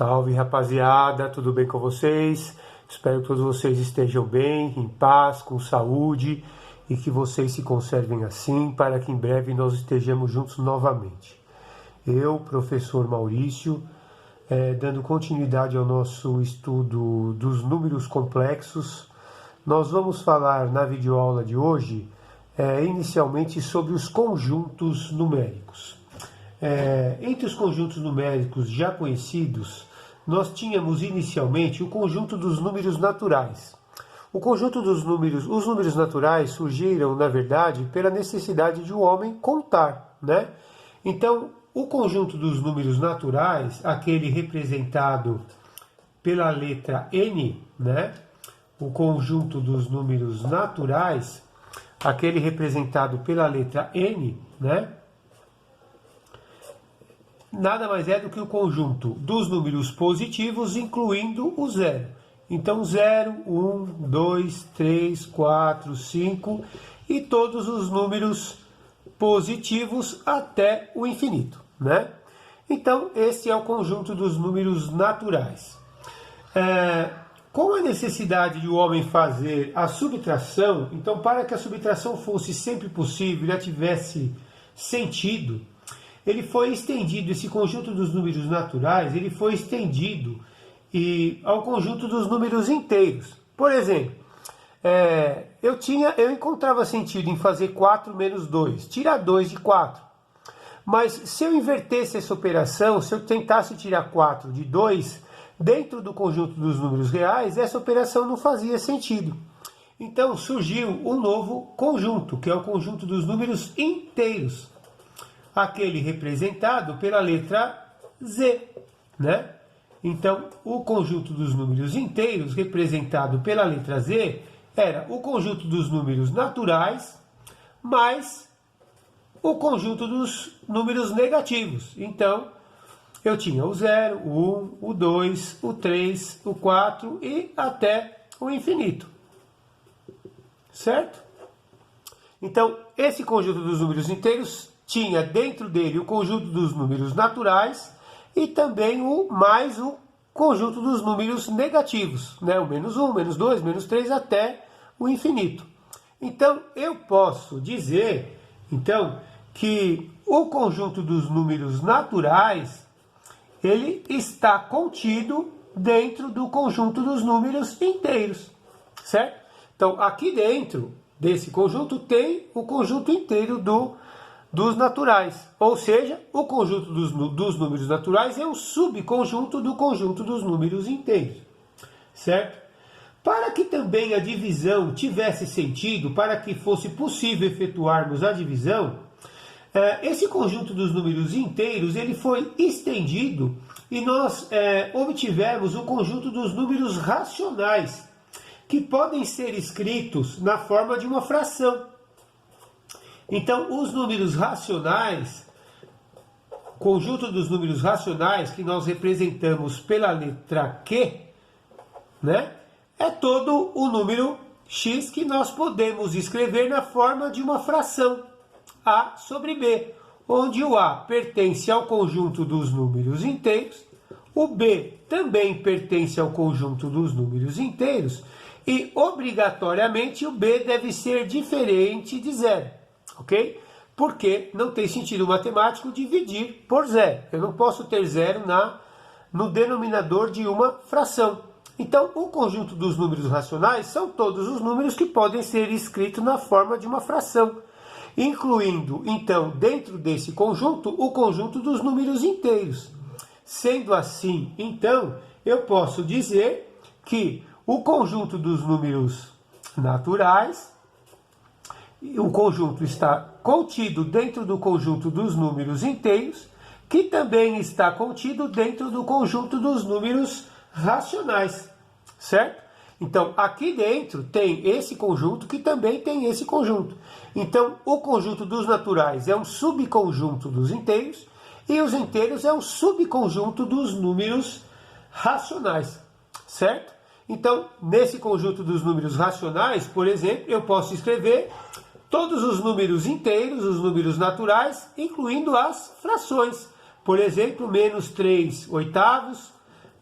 Salve, rapaziada, tudo bem com vocês? Espero que todos vocês estejam bem, em paz, com saúde e que vocês se conservem assim para que em breve nós estejamos juntos novamente. Eu, professor Maurício, dando continuidade ao nosso estudo dos números complexos, nós vamos falar na videoaula de hoje inicialmente sobre os conjuntos numéricos. Entre os conjuntos numéricos já conhecidos, nós tínhamos inicialmente o conjunto dos números naturais. Os números naturais surgiram, na verdade, pela necessidade de o homem contar, né? Então, o conjunto dos números naturais, aquele representado pela letra N, né? O conjunto dos números naturais, aquele representado pela letra N, né? Nada mais é do que o conjunto dos números positivos, incluindo o zero. Então, 0, 1, 2, 3, 4, 5 e todos os números positivos até o infinito, né? Então, esse é o conjunto dos números naturais. Com a necessidade de o homem fazer a subtração, então, para que a subtração fosse sempre possível e tivesse sentido, ele foi estendido, esse conjunto dos números naturais, ele foi estendido ao conjunto dos números inteiros. Por exemplo, eu encontrava sentido em fazer 4 menos 2, tirar 2 de 4. Mas se eu invertesse essa operação, se eu tentasse tirar 4 de 2, dentro do conjunto dos números reais, essa operação não fazia sentido. Então surgiu um novo conjunto, que é o conjunto dos números inteiros. Aquele representado pela letra Z, né? Então, o conjunto dos números inteiros, representado pela letra Z, era o conjunto dos números naturais, mais o conjunto dos números negativos. Então, eu tinha o 0, o 1, o 2, o 3, o 4 e até o infinito. Certo? Então, esse conjunto dos números inteiros tinha dentro dele o conjunto dos números naturais e também o conjunto dos números negativos, né? O menos 1, menos 2, menos 3 até o infinito. Então, eu posso dizer que o conjunto dos números naturais ele está contido dentro do conjunto dos números inteiros, certo? Então, aqui dentro desse conjunto tem o conjunto inteiro dos naturais, ou seja, o conjunto dos números naturais é um subconjunto do conjunto dos números inteiros, certo? Para que também a divisão tivesse sentido, para que fosse possível efetuarmos a divisão, esse conjunto dos números inteiros ele foi estendido e nós obtivemos o conjunto dos números racionais, que podem ser escritos na forma de uma fração. Então, os números racionais, conjunto dos números racionais, que nós representamos pela letra Q, né, é todo o número x que nós podemos escrever na forma de uma fração, A sobre B, onde o A pertence ao conjunto dos números inteiros, o B também pertence ao conjunto dos números inteiros, e, obrigatoriamente, o B deve ser diferente de zero. Ok? Porque não tem sentido matemático dividir por zero. Eu não posso ter zero no denominador de uma fração. Então, o conjunto dos números racionais são todos os números que podem ser escritos na forma de uma fração, incluindo, então, dentro desse conjunto, o conjunto dos números inteiros. Sendo assim, então, eu posso dizer que o conjunto dos números naturais, o conjunto está contido dentro do conjunto dos números inteiros, que também está contido dentro do conjunto dos números racionais, certo? Então, aqui dentro tem esse conjunto que também tem esse conjunto. Então, o conjunto dos naturais é um subconjunto dos inteiros e os inteiros é um subconjunto dos números racionais, certo? Então, nesse conjunto dos números racionais, por exemplo, eu posso escrever todos os números inteiros, os números naturais, incluindo as frações. Por exemplo, menos 3 oitavos,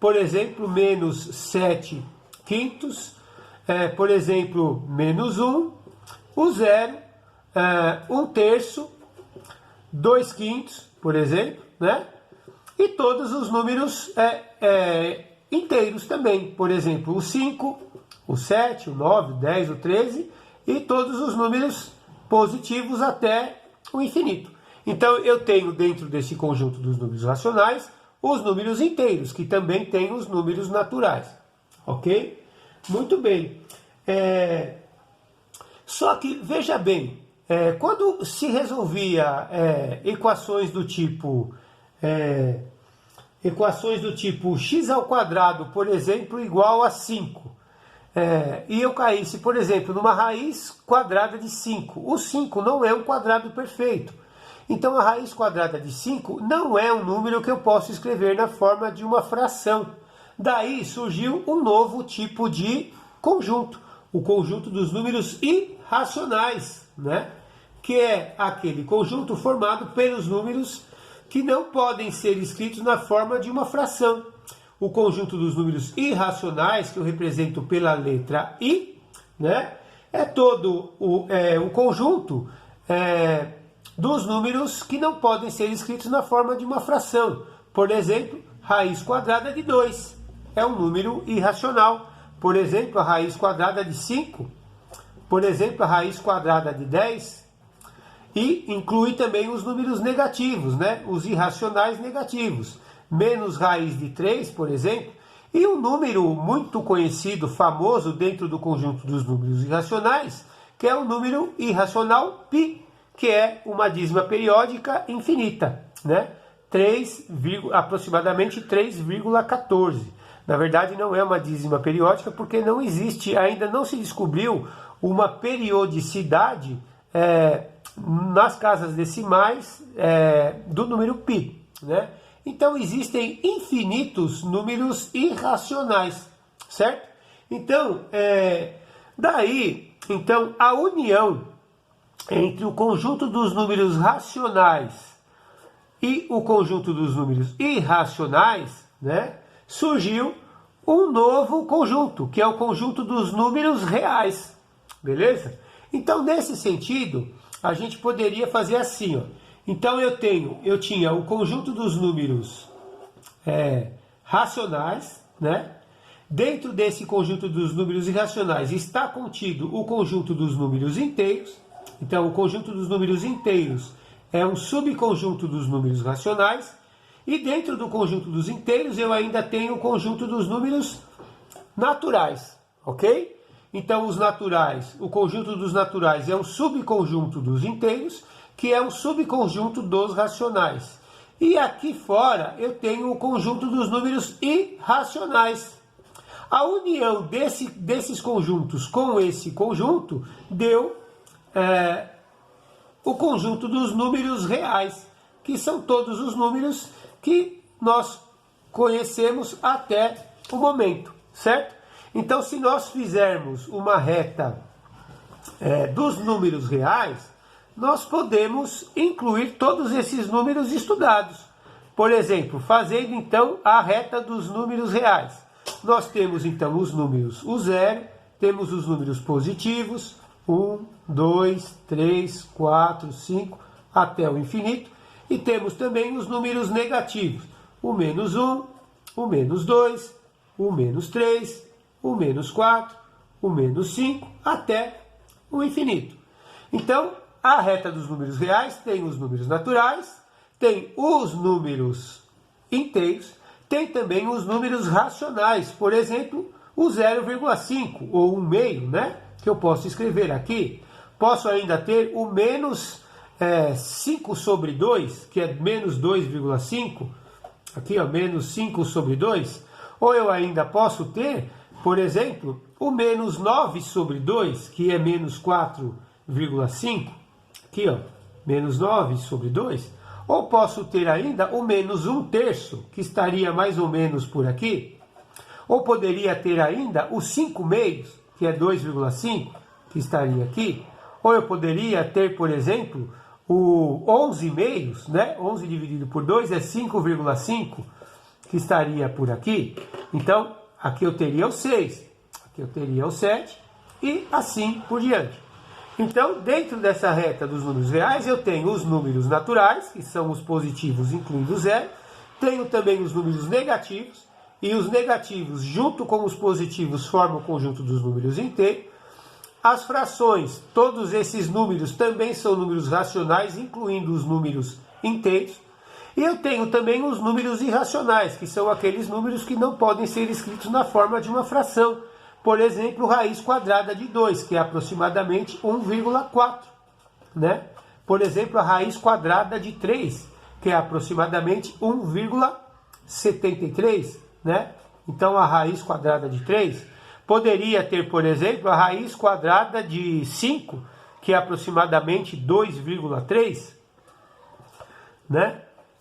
por exemplo, menos 7 quintos, por exemplo, menos 1, o 0, 1 terço, 2 quintos, por exemplo, né? E todos os números inteiros também, por exemplo, o 5, o 7, o 9, o 10, o 13 e todos os números positivos até o infinito. Então eu tenho dentro desse conjunto dos números racionais os números inteiros, que também tem os números naturais, ok? Muito bem. Só que, veja bem, quando se resolvia equações do tipo x ao quadrado, por exemplo, igual a 5, e eu caísse, por exemplo, numa raiz quadrada de 5, o 5 não é um quadrado perfeito. Então a raiz quadrada de 5 não é um número que eu posso escrever na forma de uma fração. Daí surgiu um novo tipo de conjunto, o conjunto dos números irracionais, né? Que é aquele conjunto formado pelos números que não podem ser escritos na forma de uma fração. O conjunto dos números irracionais, que eu represento pela letra I, né? É todo o conjunto dos números que não podem ser escritos na forma de uma fração. Por exemplo, raiz quadrada de 2 é um número irracional. Por exemplo, a raiz quadrada de 5. Por exemplo, a raiz quadrada de 10. E inclui também os números negativos, né? Os irracionais negativos. Menos raiz de 3, por exemplo. E um número muito conhecido, famoso dentro do conjunto dos números irracionais, que é o número irracional π, que é uma dízima periódica infinita, né? Aproximadamente 3,14. Na verdade, não é uma dízima periódica, porque não existe, ainda não se descobriu uma periodicidade nas casas decimais do número π, né? Então, existem infinitos números irracionais, certo? Então, então, a união entre o conjunto dos números racionais e o conjunto dos números irracionais, né, surgiu um novo conjunto, que é o conjunto dos números reais, beleza? Então, nesse sentido, a gente poderia fazer assim, ó. Então, eu tinha o conjunto dos números racionais, né? Dentro desse conjunto dos números irracionais está contido o conjunto dos números inteiros. Então, o conjunto dos números inteiros é um subconjunto dos números racionais. E dentro do conjunto dos inteiros, eu ainda tenho o conjunto dos números naturais, ok? Então, os naturais, o conjunto dos naturais é um subconjunto dos inteiros, que é um subconjunto dos racionais. E aqui fora, eu tenho o conjunto dos números irracionais. A união desses conjuntos com esse conjunto deu o conjunto dos números reais, que são todos os números que nós conhecemos até o momento, certo? Então, se nós fizermos uma reta dos números reais, nós podemos incluir todos esses números estudados. Por exemplo, fazendo então a reta dos números reais. Nós temos então os números, o 0, temos os números positivos, 1, 2, 3, 4, 5, até o infinito. E temos também os números negativos, o menos 1, o menos 2, o menos 3, o menos 4, o menos 5, até o infinito. Então, a reta dos números reais tem os números naturais, tem os números inteiros, tem também os números racionais, por exemplo, o 0,5 ou 1/2, né? Que eu posso escrever aqui. Posso ainda ter o menos 5 sobre 2, que é menos 2,5, aqui ó, menos 5 sobre 2, ou eu ainda posso ter, por exemplo, o menos 9 sobre 2, que é menos 4,5, aqui ó, menos 9 sobre 2, ou posso ter ainda o menos 1/3, que estaria mais ou menos por aqui, ou poderia ter ainda o 5/2, que é 2,5, que estaria aqui, ou eu poderia ter, por exemplo, o 11/2, né? 11 dividido por 2 é 5,5, que estaria por aqui. Então, aqui eu teria o 6, aqui eu teria o 7 e assim por diante. Então, dentro dessa reta dos números reais, eu tenho os números naturais, que são os positivos incluindo o zero. Tenho também os números negativos, e os negativos, junto com os positivos, formam o conjunto dos números inteiros. As frações, todos esses números também são números racionais, incluindo os números inteiros. E eu tenho também os números irracionais, que são aqueles números que não podem ser escritos na forma de uma fração. Por exemplo, raiz quadrada de 2, que é aproximadamente 1,4. Né? Por exemplo, a raiz quadrada de 3, que é aproximadamente 1,73. Né? Então, a raiz quadrada de 3 poderia ter, por exemplo, a raiz quadrada de 5, que é aproximadamente 2,3. Né?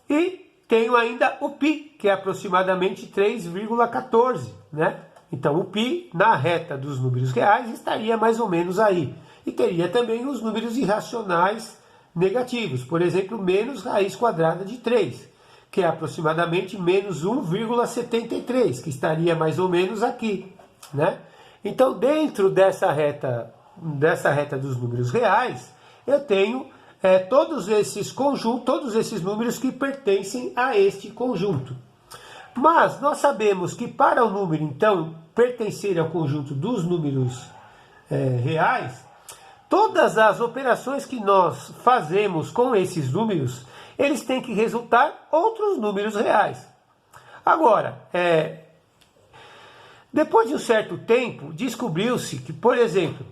E tenho ainda o π, que é aproximadamente 3,14. Né? Então, o π, na reta dos números reais, estaria mais ou menos aí. E teria também os números irracionais negativos. Por exemplo, menos raiz quadrada de 3, que é aproximadamente menos 1,73, que estaria mais ou menos aqui. Né? Então, dentro dessa reta dos números reais, eu tenho todos esses conjuntos, todos esses números que pertencem a este conjunto. Mas nós sabemos que para o número, então, pertencer ao conjunto dos números reais, todas as operações que nós fazemos com esses números, eles têm que resultar outros números reais. Agora, depois de um certo tempo, descobriu-se que, por exemplo,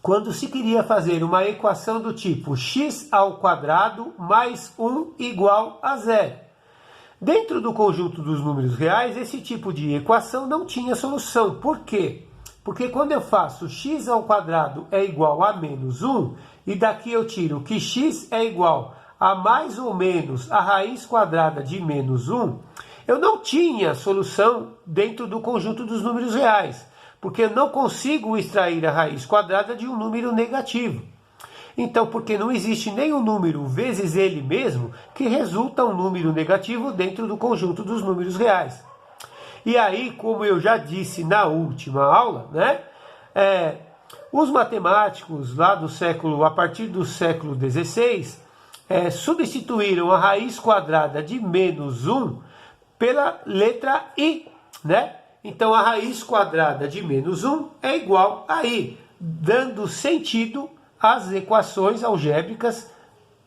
quando se queria fazer uma equação do tipo x² mais 1 igual a 0, dentro do conjunto dos números reais, esse tipo de equação não tinha solução. Por quê? Porque quando eu faço x² é igual a menos 1, e daqui eu tiro que x é igual a mais ou menos a raiz quadrada de menos 1, eu não tinha solução dentro do conjunto dos números reais, porque eu não consigo extrair a raiz quadrada de um número negativo. Então, porque não existe nenhum número vezes ele mesmo que resulta um número negativo dentro do conjunto dos números reais. E aí, como eu já disse na última aula, né, os matemáticos lá a partir do século XVI, substituíram a raiz quadrada de menos 1 pela letra i, né? Então, a raiz quadrada de menos 1 é igual a i, dando sentido às equações algébricas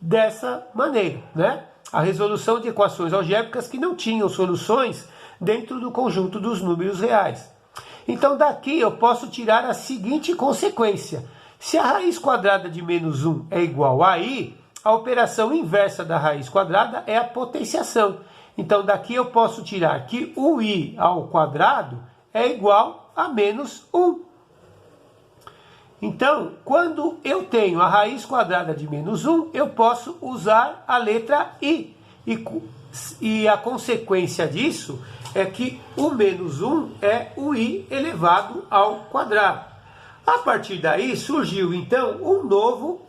dessa maneira, né? A resolução de equações algébricas que não tinham soluções dentro do conjunto dos números reais. Então, daqui eu posso tirar a seguinte consequência. Se a raiz quadrada de menos 1 é igual a i, a operação inversa da raiz quadrada é a potenciação. Então, daqui eu posso tirar que o i ao quadrado é igual a menos 1. Então, quando eu tenho a raiz quadrada de menos 1, eu posso usar a letra i. E a consequência disso é que o menos 1 é o i elevado ao quadrado. A partir daí surgiu, então, um novo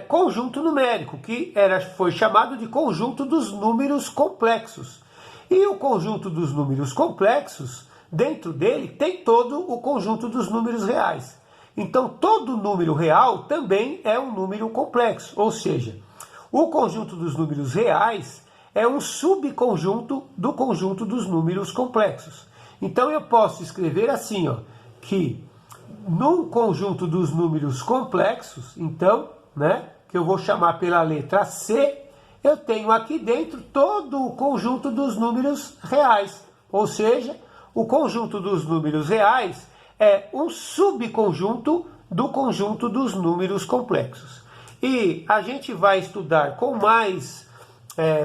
conjunto numérico, que foi chamado de conjunto dos números complexos. E o conjunto dos números complexos, dentro dele, tem todo o conjunto dos números reais. Então, todo número real também é um número complexo, ou seja, o conjunto dos números reais é um subconjunto do conjunto dos números complexos. Então, eu posso escrever assim, ó, que num conjunto dos números complexos, então, né, que eu vou chamar pela letra C, eu tenho aqui dentro todo o conjunto dos números reais. Ou seja, o conjunto dos números reais é um subconjunto do conjunto dos números complexos. E a gente vai estudar com mais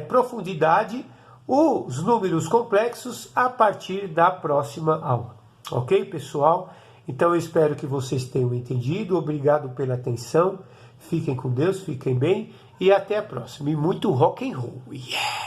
profundidade os números complexos a partir da próxima aula. Ok, pessoal? Então eu espero que vocês tenham entendido. Obrigado pela atenção. Fiquem com Deus, fiquem bem e até a próxima. E muito rock and roll. Yeah!